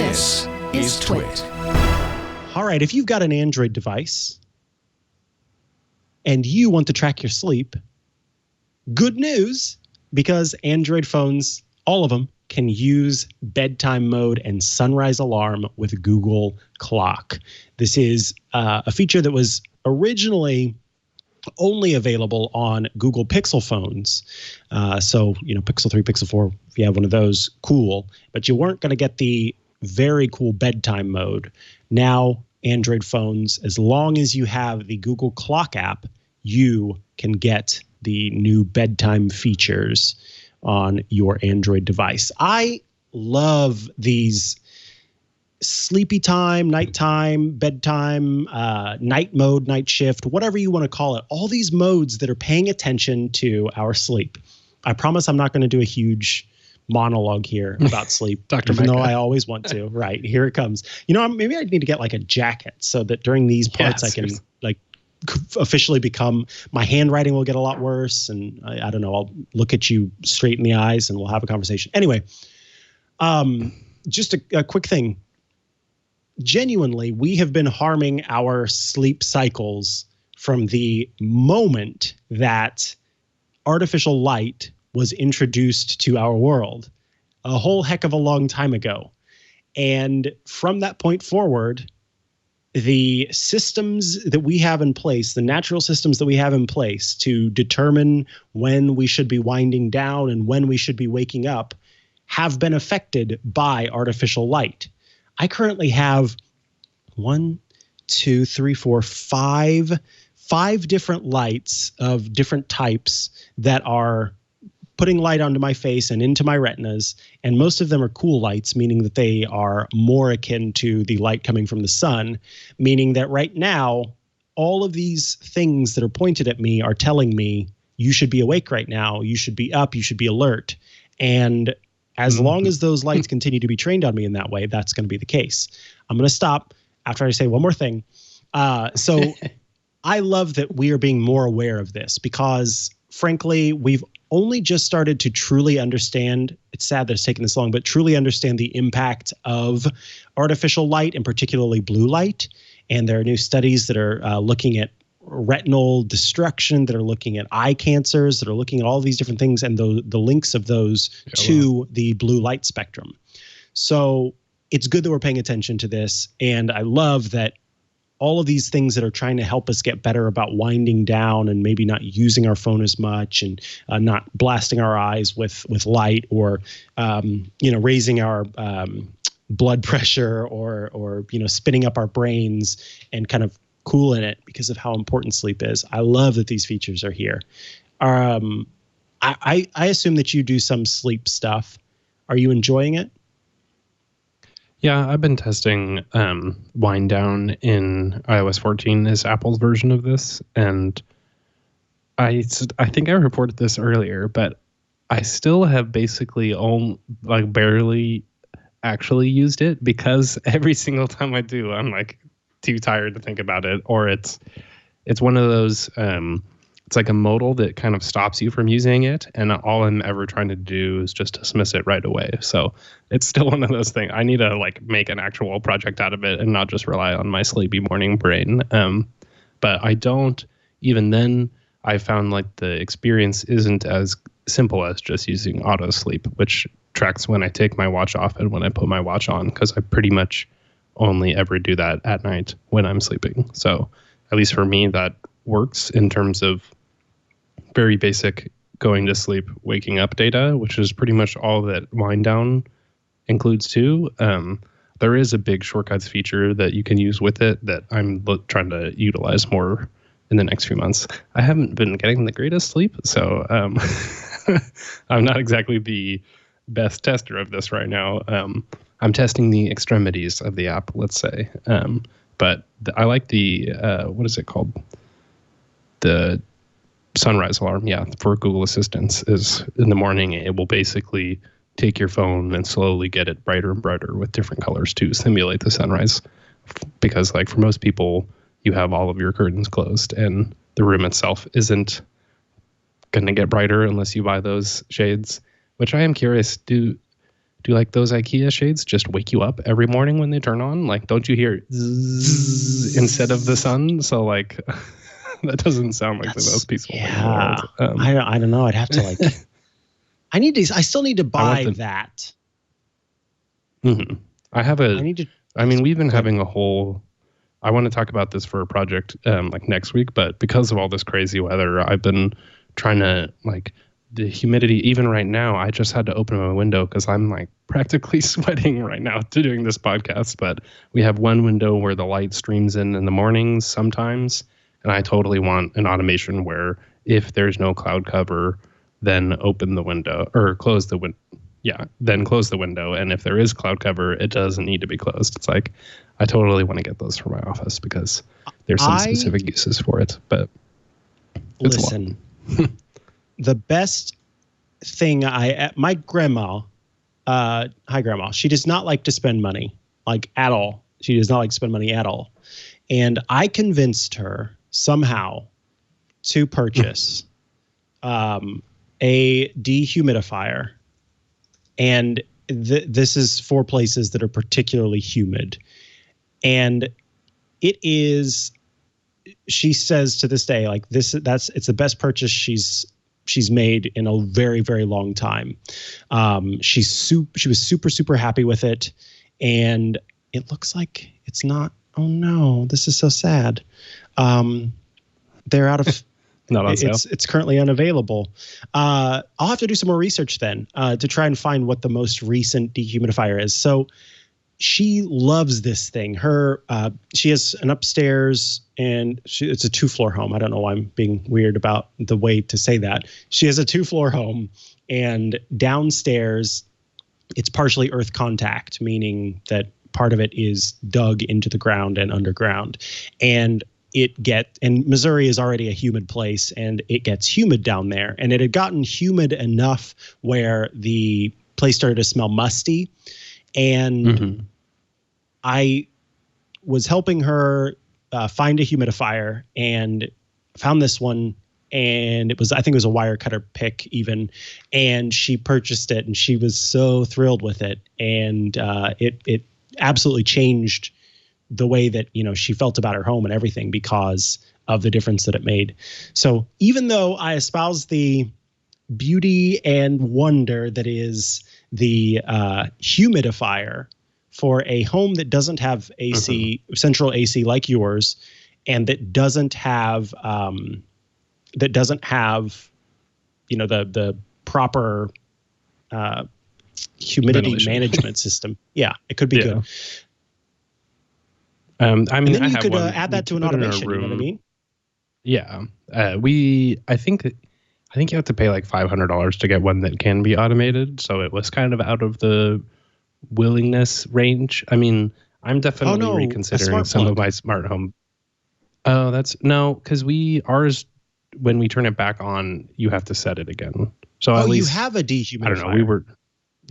This is TWiT. All right, if you've got an Android device and you want to track your sleep, good news, because Android phones, all of them, can use bedtime mode and sunrise alarm with Google Clock. This is a feature that was originally only available on Google Pixel phones. So, Pixel 3, Pixel 4, if you have one of those, cool. But you weren't going to get the very cool bedtime mode. Now, Android phones, as long as you have the Google Clock app, you can get the new bedtime features on your Android device. I love these sleepy time, nighttime, bedtime, night mode, night shift, whatever you want to call it. All these modes that are paying attention to our sleep. I promise I'm not going to do a huge monologue here about sleep, Dr. even though Mikah. I always want to. Right, here it comes. Maybe I need to get like a jacket so that during these parts I can officially become, my handwriting will get a lot worse, and I don't know, I'll look at you straight in the eyes and we'll have a conversation. Anyway, just a quick thing. Genuinely, we have been harming our sleep cycles from the moment that artificial light was introduced to our world a whole heck of a long time ago. And from that point forward, the systems that we have in place, the natural systems that we have in place to determine when we should be winding down and when we should be waking up, have been affected by artificial light. I currently have 5 different lights of different types that are putting light onto my face and into my retinas, and most of them are cool lights, meaning that they are more akin to the light coming from the sun, meaning that right now, all of these things that are pointed at me are telling me, you should be awake right now, you should be up, you should be alert. And as long as those lights continue to be trained on me in that way, that's going to be the case. I'm going to stop after I say one more thing. So I love that we are being more aware of this because, frankly, we've only just started to truly understand, it's sad that it's taken this long, but truly understand the impact of artificial light and particularly blue light. And there are new studies that are looking at retinal destruction, that are looking at eye cancers, that are looking at all these different things and the links of those to the blue light spectrum. So it's good that we're paying attention to this. And I love that all of these things that are trying to help us get better about winding down and maybe not using our phone as much and not blasting our eyes with light or, raising our blood pressure or spinning up our brains and kind of cooling it because of how important sleep is. I love that these features are here. I assume that you do some sleep stuff. Are you enjoying it? Yeah, I've been testing wind down in iOS 14 is Apple's version of this, and I think I reported this earlier, but I still have basically barely actually used it because every single time I do, I'm like too tired to think about it, or it's one of those it's like a modal that kind of stops you from using it, and all I'm ever trying to do is just dismiss it right away. So it's still one of those things. I need to make an actual project out of it and not just rely on my sleepy morning brain. But I don't, even then, I found the experience isn't as simple as just using auto sleep, which tracks when I take my watch off and when I put my watch on, because I pretty much only ever do that at night when I'm sleeping. So at least for me, that works in terms of very basic going to sleep, waking up data, which is pretty much all that wind down includes too. There is a big shortcuts feature that you can use with it that I'm trying to utilize more in the next few months. I haven't been getting the greatest sleep, so I'm not exactly the best tester of this right now. I'm testing the extremities of the app, let's say. But I like the, what is it called? The sunrise alarm, for Google Assistants is in the morning. It will basically take your phone and slowly get it brighter and brighter with different colors to simulate the sunrise. Because for most people, you have all of your curtains closed and the room itself isn't going to get brighter unless you buy those shades, which I am curious. do like those IKEA shades just wake you up every morning when they turn on? Like, don't you hear zzz instead of the sun? So like, that doesn't sound like the most peaceful thing in the world. I don't know. I'd have to like. I still need to buy that. Mm-hmm. We've been having a whole. I want to talk about this for a project like next week, but because of all this crazy weather, I've been trying to like the humidity. Even right now, I just had to open my window because I'm like practically sweating right now to doing this podcast. But we have one window where the light streams in the mornings sometimes, and I totally want an automation where if there's no cloud cover, then open the window or close the window. Yeah, then close the window. And if there is cloud cover, it doesn't need to be closed. It's like, I totally want to get those for my office because there's some specific uses for it. But listen, the best thing my grandma, hi grandma, she does not like to spend money, like at all. She does not like to spend money at all. And I convinced her somehow to purchase a dehumidifier. And this is for places that are particularly humid. And it is, she says to this day, like it's the best purchase she's made in a very, very long time. She was super, super happy with it. And it looks like it's not, oh no, this is so sad. They're out of, it's currently unavailable. I'll have to do some more research then to try and find what the most recent dehumidifier is. So she loves this thing. She has an upstairs and it's a 2-floor home. I don't know why I'm being weird about the way to say that. She has a 2-floor home, and downstairs it's partially earth contact, meaning that part of it is dug into the ground and underground. And Missouri is already a humid place, and it gets humid down there. And it had gotten humid enough where the place started to smell musty. And I was helping her find a humidifier and found this one. And I think it was a wire cutter pick even. And she purchased it, and she was so thrilled with it. And it absolutely changed the way that, she felt about her home and everything because of the difference that it made. So even though I espouse the beauty and wonder that is the humidifier for a home that doesn't have AC, central AC like yours, and that doesn't have the proper humidity management system. Yeah, it could be good. And then you could add that to an automation. You know what I mean? Yeah. I think you have to pay like $500 to get one that can be automated. So it was kind of out of the willingness range. I mean, I'm definitely reconsidering some of my smart home. Oh, because ours, when we turn it back on, you have to set it again. So at least you have a dehumidifier. I don't know.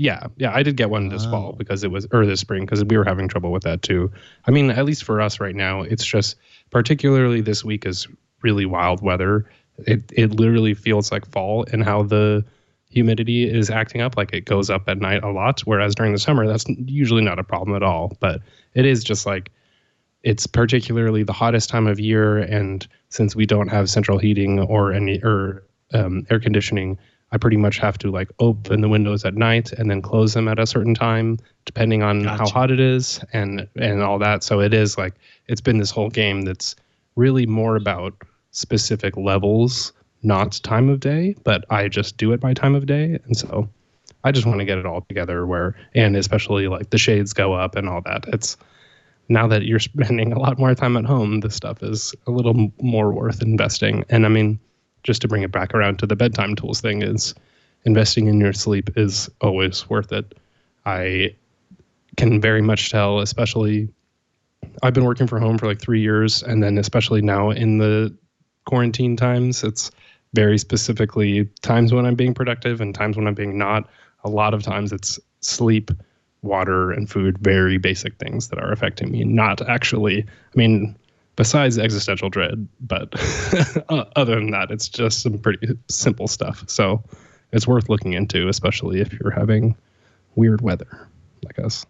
Yeah, I did get one this fall because this spring, because we were having trouble with that too. I mean, at least for us right now, it's just particularly this week is really wild weather. It literally feels like fall in how the humidity is acting up. Like it goes up at night a lot, whereas during the summer, that's usually not a problem at all. But it is just like, it's particularly the hottest time of year. And since we don't have central heating or air conditioning, I pretty much have to like open the windows at night and then close them at a certain time, depending on how hot it is and all that. So it is like, it's been this whole game that's really more about specific levels, not time of day, but I just do it by time of day. And so I just want to get it all together and especially like the shades go up and all that. It's now that you're spending a lot more time at home, this stuff is a little more worth investing. And I mean, just to bring it back around to the bedtime tools thing, is investing in your sleep is always worth it. I can very much tell, especially I've been working from home for like 3 years. And then especially now in the quarantine times, it's very specifically times when I'm being productive and times when I'm being not. A lot of times it's sleep, water, and food, very basic things that are affecting me. Not actually, besides existential dread, but other than that, it's just some pretty simple stuff. So it's worth looking into, especially if you're having weird weather like us.